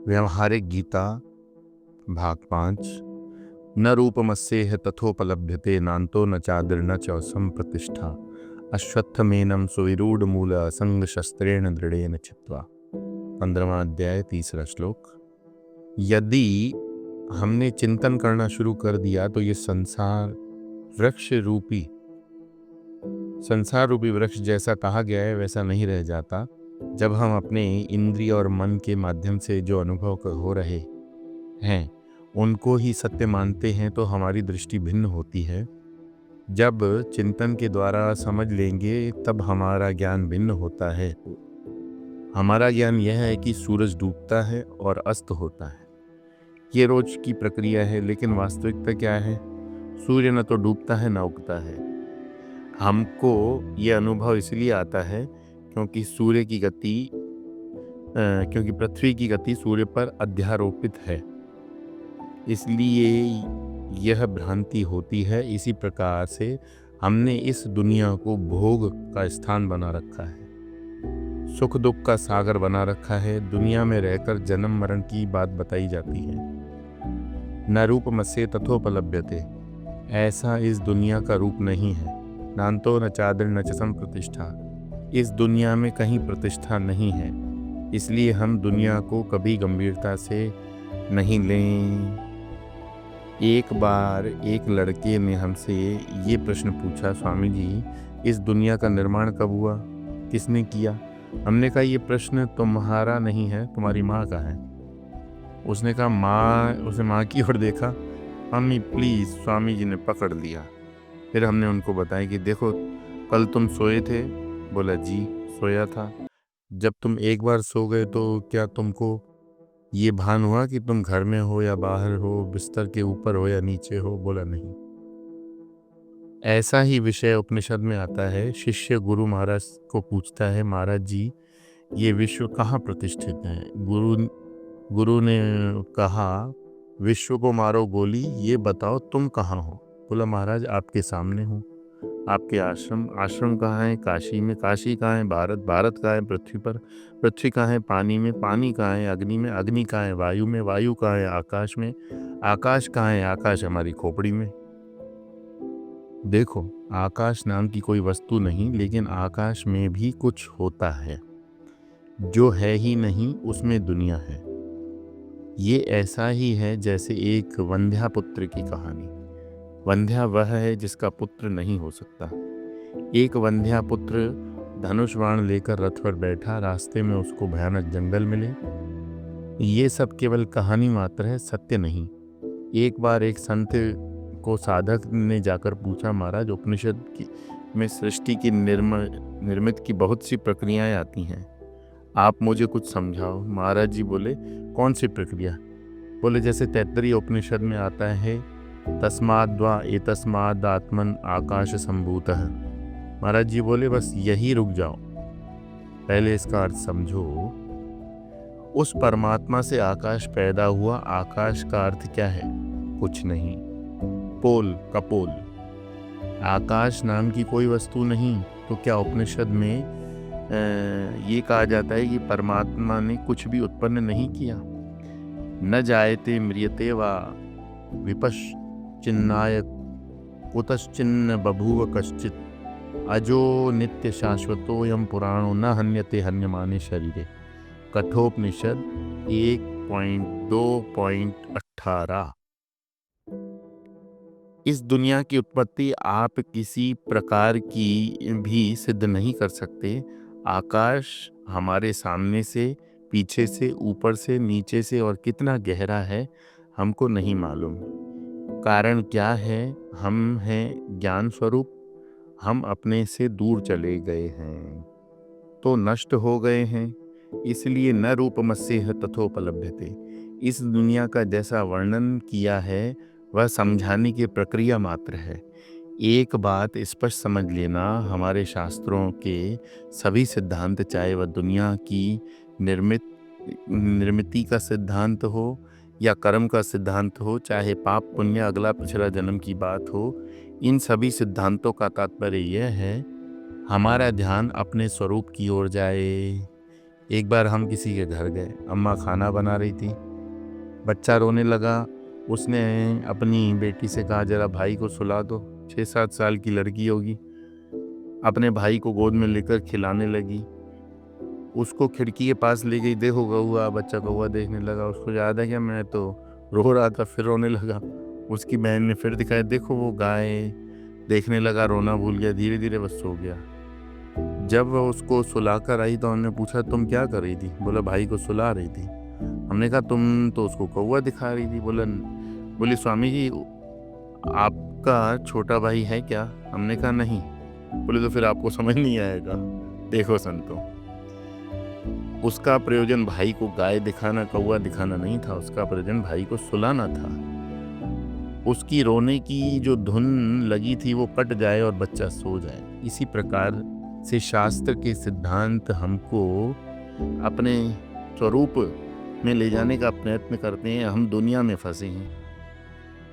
व्यावहारिक गीता भाग 5। न रूपमस्येह तथोपलभ्यते नान्तो न चादिर् न च संप्रतिष्ठा अश्वत्थमेनं सुविरूढ़मूल असंग शस्त्रेण दृढ़ेन चित्वा। 15वां अध्याय 3रा श्लोक। यदि हमने चिंतन करना शुरू कर दिया तो ये संसार रूपी वृक्ष जैसा कहा गया है वैसा नहीं रह जाता। जब हम अपने इंद्रिय और मन के माध्यम से जो अनुभव हो रहे हैं उनको ही सत्य मानते हैं तो हमारी दृष्टि भिन्न होती है। जब चिंतन के द्वारा समझ लेंगे तब हमारा ज्ञान भिन्न होता है। हमारा ज्ञान यह है कि सूरज डूबता है और अस्त होता है, ये रोज की प्रक्रिया है। लेकिन वास्तविकता क्या है? सूर्य न तो डूबता है न उगता है। हमको ये अनुभव इसलिए आता है क्योंकि पृथ्वी की गति सूर्य पर अध्यारोपित है, इसलिए यह भ्रांति होती है। इसी प्रकार से हमने इस दुनिया को भोग का स्थान बना रखा है, सुख दुख का सागर बना रखा है। दुनिया में रहकर जन्म मरण की बात बताई जाती है। न रूपमस्येह तथोपलभ्यते, ऐसा इस दुनिया का रूप नहीं है। नान्तो न चादिर् न च संप्रतिष्ठा, इस दुनिया में कहीं प्रतिष्ठा नहीं है, इसलिए हम दुनिया को कभी गंभीरता से नहीं लें। एक बार एक लड़के ने हमसे ये प्रश्न पूछा, स्वामी जी इस दुनिया का निर्माण कब हुआ, किसने किया? हमने कहा ये प्रश्न तुम्हारा नहीं है, तुम्हारी माँ का है। उसने कहा माँ, उसने माँ की ओर देखा, मम्मी प्लीज़। स्वामी जी ने पकड़ लिया। फिर हमने उनको बताया कि देखो कल तुम सोए थे। बोला जी सोया था। जब तुम एक बार सो गए तो क्या तुमको ये भान हुआ कि तुम घर में हो या बाहर हो, बिस्तर के ऊपर हो या नीचे हो? बोला नहीं। ऐसा ही विषय उपनिषद में आता है। शिष्य गुरु महाराज को पूछता है, महाराज जी ये विश्व कहाँ प्रतिष्ठित है? गुरु ने कहा विश्व को मारो गोली, ये बताओ तुम कहाँ हो? बोला महाराज आपके सामने हूँ। आपके आश्रम कहाँ है? काशी में। काशी कहाँ है? भारत कहाँ है? पृथ्वी पर। पृथ्वी कहाँ है? पानी में। पानी कहाँ है? अग्नि में। अग्नि कहाँ है? वायु में। वायु कहाँ है? आकाश में। आकाश कहाँ है? आकाश हमारी खोपड़ी में। देखो आकाश नाम की कोई वस्तु नहीं, लेकिन आकाश में भी कुछ होता है। जो है ही नहीं उसमें दुनिया है। ये ऐसा ही है जैसे एक वंध्या पुत्र की कहानी। वंध्या वह है जिसका पुत्र नहीं हो सकता। एक वंध्या पुत्र धनुष बाण लेकर रथ पर बैठा, रास्ते में उसको भयानक जंगल मिले। ये सब केवल कहानी मात्र है, सत्य नहीं। एक बार एक संत को साधक ने जाकर पूछा, महाराज उपनिषद में सृष्टि की निर्मित की बहुत सी प्रक्रियाएं आती हैं, आप मुझे कुछ समझाओ। महाराज जी बोले कौन सी प्रक्रिया? बोले जैसे तैत्तरीय उपनिषद में आता है तस्माद्वा एतस्माद् आत्मन आकाश संभूतः। महाराज जी बोले बस यही रुक जाओ, पहले इसका अर्थ समझो। उस परमात्मा से आकाश पैदा हुआ। आकाश का अर्थ क्या है? कुछ नहीं। पोल, कपोल। आकाश नाम की कोई वस्तु नहीं। तो क्या उपनिषद में ये कहा जाता है कि परमात्मा ने कुछ भी उत्पन्न नहीं किया? न जायते म्रियते वा विपश्चिन्नाय कुतश्चिन्न बभूव कश्चित् अजो नित्य शाश्वतोऽयं पुराणो न हन्यते हन्यमाने शरीरे। कठोपनिषद 1.2.18। इस दुनिया की उत्पत्ति आप किसी प्रकार की भी सिद्ध नहीं कर सकते। आकाश हमारे सामने से, पीछे से, ऊपर से, नीचे से और कितना गहरा है हमको नहीं मालूम। कारण क्या है? हम हैं ज्ञान स्वरूप। हम अपने से दूर चले गए हैं तो नष्ट हो गए हैं, इसलिए न रूपमस्येह तथोपलभ्यते। इस दुनिया का जैसा वर्णन किया है वह समझाने की प्रक्रिया मात्र है। एक बात स्पष्ट समझ लेना, हमारे शास्त्रों के सभी सिद्धांत, चाहे वह दुनिया की निर्मिति का सिद्धांत हो या कर्म का सिद्धांत हो, चाहे पाप पुण्य अगला पिछला जन्म की बात हो, इन सभी सिद्धांतों का तात्पर्य यह है हमारा ध्यान अपने स्वरूप की ओर जाए। एक बार हम किसी के घर गए, अम्मा खाना बना रही थी, बच्चा रोने लगा। उसने अपनी बेटी से कहा जरा भाई को सुला दो। 6-7 साल की लड़की होगी, अपने भाई को गोद में लेकर खिलाने लगी। उसको खिड़की के पास ले गई, देखो कौआ, बच्चा कौआ देखने लगा। उसको याद है कि मैं तो रो रहा था, फिर रोने लगा। उसकी बहन ने फिर दिखाया, देखो वो गाय, देखने लगा, रोना भूल गया, धीरे धीरे बस सो गया। जब वह उसको सुला कर आई तो हमने पूछा तुम क्या कर रही थी? बोला भाई को सुला रही थी। हमने कहा तुम तो उसको कौवा दिखा रही थी। बोली स्वामी जी आपका छोटा भाई है क्या? हमने कहा नहीं। बोले तो फिर आपको समझ नहीं आएगा। देखो संतों, उसका प्रयोजन भाई को गाय दिखाना, कौवा दिखाना नहीं था। उसका प्रयोजन भाई को सुलाना था। उसकी रोने की जो धुन लगी थी वो कट जाए और बच्चा सो जाए। इसी प्रकार से शास्त्र के सिद्धांत हमको अपने स्वरूप में ले जाने का प्रयत्न करते हैं। हम दुनिया में फंसे हैं।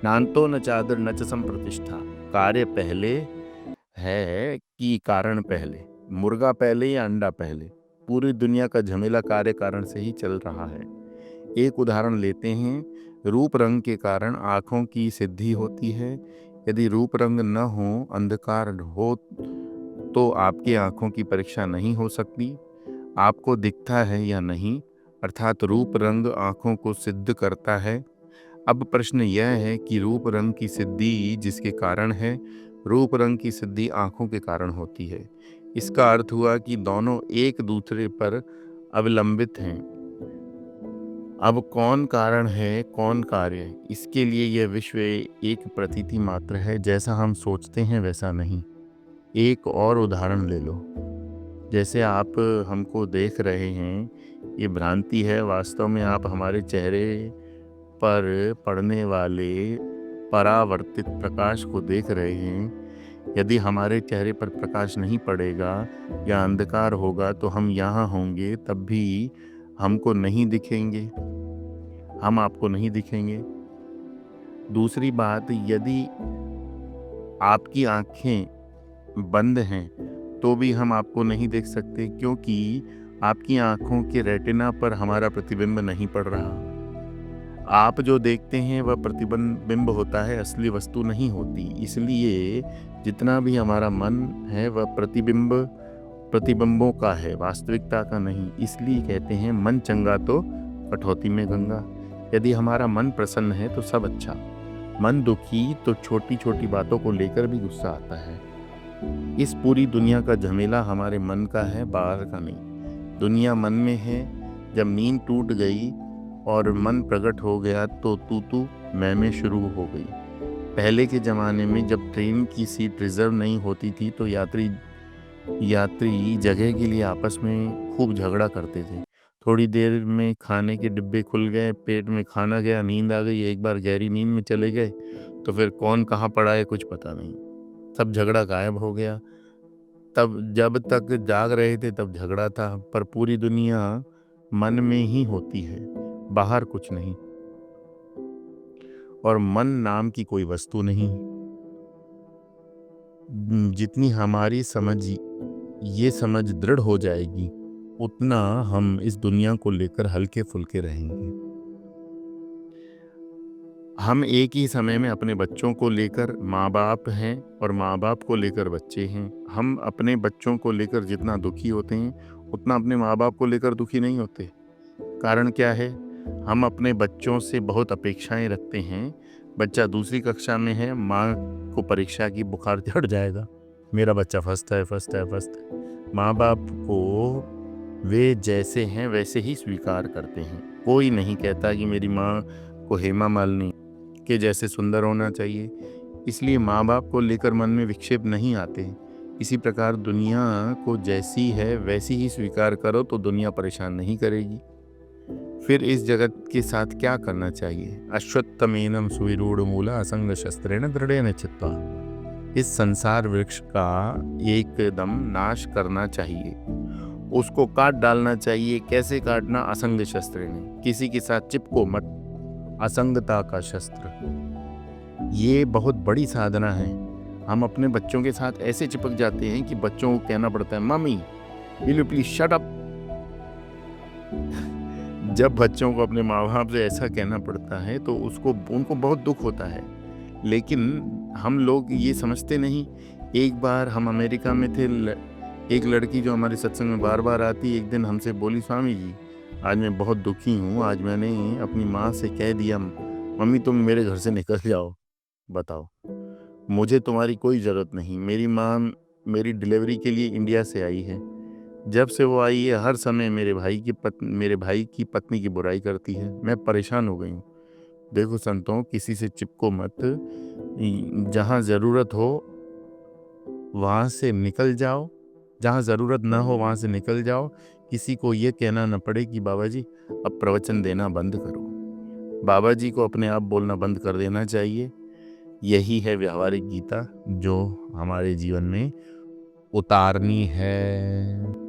नान्तो न चादर न च संप्रतिष्ठा। कार्य पहले है कि कारण पहले? मुर्गा पहले या अंडा पहले? पूरी दुनिया का झमेला कार्य कारण से ही चल रहा है। एक उदाहरण लेते हैं। रूप रंग के कारण आँखों की सिद्धि होती है। यदि रूप रंग न हो, अंधकार हो, तो आपकी आँखों की परीक्षा नहीं हो सकती। आपको दिखता है या नहीं, अर्थात रूप रंग आँखों को सिद्ध करता है। अब प्रश्न यह है कि रूप रंग की सिद्धि जिसके कारण है, रूप रंग की सिद्धि आँखों के कारण होती है। इसका अर्थ हुआ कि दोनों एक दूसरे पर अवलंबित हैं। अब कौन कारण है, कौन कार्य? इसके लिए यह विश्व एक प्रतीति मात्र है। जैसा हम सोचते हैं वैसा नहीं। एक और उदाहरण ले लो। जैसे आप हमको देख रहे हैं, ये भ्रांति है। वास्तव में आप हमारे चेहरे पर पड़ने वाले परावर्तित प्रकाश को देख रहे हैं। यदि हमारे चेहरे पर प्रकाश नहीं पड़ेगा या अंधकार होगा तो हम यहाँ होंगे, तब भी हमको नहीं दिखेंगे, हम आपको नहीं दिखेंगे। दूसरी बात, यदि आपकी आँखें बंद हैं तो भी हम आपको नहीं देख सकते, क्योंकि आपकी आँखों के रेटिना पर हमारा प्रतिबिंब नहीं पड़ रहा। आप जो देखते हैं वह प्रतिबिंब होता है, असली वस्तु नहीं होती। इसलिए जितना भी हमारा मन है वह प्रतिबिंबों का है, वास्तविकता का नहीं। इसलिए कहते हैं मन चंगा तो कठौती में गंगा। यदि हमारा मन प्रसन्न है तो सब अच्छा, मन दुखी तो छोटी छोटी बातों को लेकर भी गुस्सा आता है। इस पूरी दुनिया का झमेला हमारे मन का है, बाहर का नहीं। दुनिया मन में है। जब नींद टूट गई और मन प्रकट हो गया तो तू मैं शुरू हो गई। पहले के ज़माने में जब ट्रेन की सीट रिजर्व नहीं होती थी तो यात्री जगह के लिए आपस में खूब झगड़ा करते थे। थोड़ी देर में खाने के डिब्बे खुल गए, पेट में खाना गया, नींद आ गई, एक बार गहरी नींद में चले गए तो फिर कौन कहाँ पड़ा है कुछ पता नहीं, सब झगड़ा गायब हो गया। तब जब तक जाग रहे थे तब झगड़ा था। पर पूरी दुनिया मन में ही होती है, बाहर कुछ नहीं। और मन नाम की कोई वस्तु नहीं। जितनी हमारी ये समझ दृढ़ हो जाएगी, उतना हम इस दुनिया को लेकर हल्के फुल्के रहेंगे। हम एक ही समय में अपने बच्चों को लेकर माँ बाप हैं और माँ बाप को लेकर बच्चे हैं। हम अपने बच्चों को लेकर जितना दुखी होते हैं उतना अपने माँ बाप को लेकर दुखी नहीं होते। कारण क्या है? हम अपने बच्चों से बहुत अपेक्षाएं रखते हैं। बच्चा दूसरी कक्षा में है, माँ को परीक्षा की बुखार चढ़ जाएगा, मेरा बच्चा फर्स्ट है। माँ बाप को वे जैसे हैं वैसे ही स्वीकार करते हैं। कोई नहीं कहता कि मेरी माँ को हेमा मालिनी के जैसे सुंदर होना चाहिए। इसलिए माँ बाप को लेकर मन में विक्षेप नहीं आते। इसी प्रकार दुनिया को जैसी है वैसी ही स्वीकार करो तो दुनिया परेशान नहीं करेगी। फिर इस जगत के साथ क्या करना चाहिए? अश्वत्थमेनं सुविरूढ़ मूला असंग शस्त्रेण दृढ़ेन चित्वा। इस संसार वृक्ष का एकदम नाश करना चाहिए, उसको काट डालना चाहिए। कैसे काटना? असंग शस्त्र ने, किसी के साथ चिपको मत। असंगता का शस्त्र, ये बहुत बड़ी साधना है। हम अपने बच्चों के साथ ऐसे चिपक जाते हैं कि बच्चों को कहना पड़ता है, mummy will you please shut up. जब बच्चों को अपने माँ बाप से ऐसा कहना पड़ता है तो उसको उनको बहुत दुख होता है, लेकिन हम लोग ये समझते नहीं। एक बार हम अमेरिका में थे, एक लड़की जो हमारे सत्संग में बार बार आती, एक दिन हमसे बोली, स्वामी जी आज मैं बहुत दुखी हूँ, आज मैंने अपनी माँ से कह दिया मम्मी तुम मेरे घर से निकल जाओ। बताओ, मुझे तुम्हारी कोई ज़रूरत नहीं। मेरी माँ मेरी डिलीवरी के लिए इंडिया से आई है, जब से वो आई है हर समय मेरे भाई की पत्नी की बुराई करती है। मैं परेशान हो गई हूँ। देखो संतों, किसी से चिपको मत, जहाँ ज़रूरत हो वहाँ से निकल जाओ, जहाँ ज़रूरत ना हो वहाँ से निकल जाओ। किसी को ये कहना न पड़े कि बाबा जी अब प्रवचन देना बंद करो। बाबा जी को अपने आप बोलना बंद कर देना चाहिए। यही है व्यावहारिक गीता जो हमारे जीवन में उतारनी है।